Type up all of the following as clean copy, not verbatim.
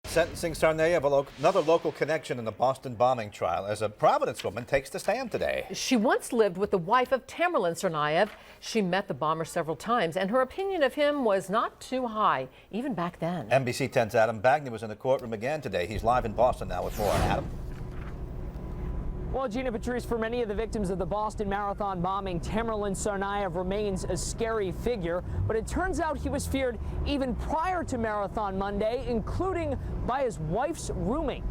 Sentencing Tsarnaev, another local connection in the Boston bombing trial, as a Providence woman takes the stand today. She once lived with the wife of Tamerlan Tsarnaev. She met the bomber several times, and her opinion of him was not too high, even back then. NBC 10's Adam Bagney was in the courtroom again today. He's live in Boston now with more. Adam? Well, Gina Patrice, for many of the victims of the Boston Marathon bombing, Tamerlan Tsarnaev remains a scary figure, but it turns out he was feared even prior to Marathon Monday, including by his wife's roommate.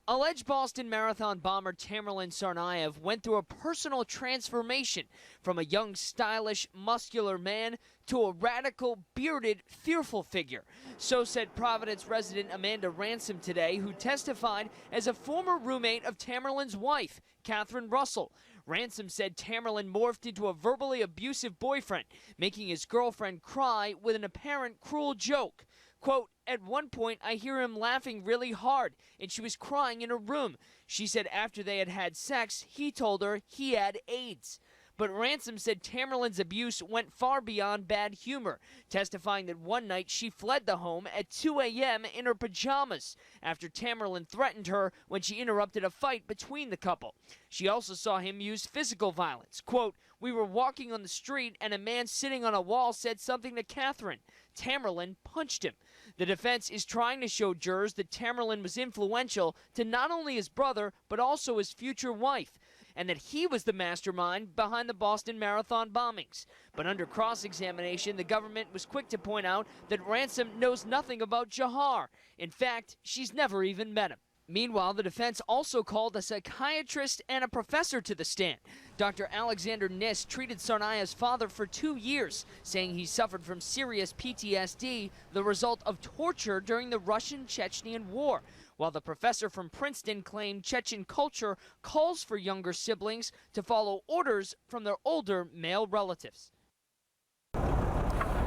Alleged Boston Marathon bomber Tamerlan Tsarnaev went through a personal transformation from a young, stylish, muscular man to a radical, bearded, fearful figure. So said Providence resident Amanda Ransom today, who testified as a former roommate of Tamerlan's wife, Catherine Russell. Ransom said Tamerlan morphed into a verbally abusive boyfriend, making his girlfriend cry with an apparent cruel joke. Quote, "At one point, I hear him laughing really hard, and she was crying in her room. She said after they had had sex, he told her he had AIDS." But Ransom said Tamerlan's abuse went far beyond bad humor, testifying that one night she fled the home at 2 a.m. in her pajamas after Tamerlan threatened her when she interrupted a fight between the couple. She also saw him use physical violence. Quote, "We were walking on the street and a man sitting on a wall said something to Catherine. Tamerlan punched him." The defense is trying to show jurors that Tamerlan was influential to not only his brother, but also his future wife, and that he was the mastermind behind the Boston Marathon bombings. But under cross-examination, the government was quick to point out that Ransom knows nothing about Dzhokhar. In fact, she's never even met him. Meanwhile, the defense also called a psychiatrist and a professor to the stand. Dr. Alexander Nis treated Tsarnaev's father for 2 years, saying he suffered from serious PTSD, the result of torture during the Russian-Chechnyan War, while the professor from Princeton claimed Chechen culture calls for younger siblings to follow orders from their older male relatives.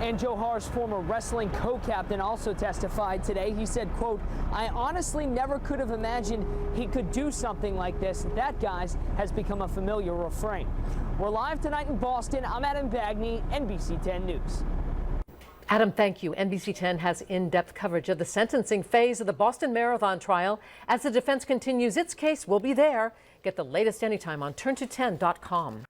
And Dzhokhar's former wrestling co-captain also testified today. He said, quote, "I honestly never could have imagined he could do something like this. That, guys, has become a familiar refrain." We're live tonight in Boston. I'm Adam Bagney, NBC 10 News. Adam, thank you. NBC 10 has in-depth coverage of the sentencing phase of the Boston Marathon trial. As the defense continues its case, we'll be there. Get the latest anytime on turn210.com.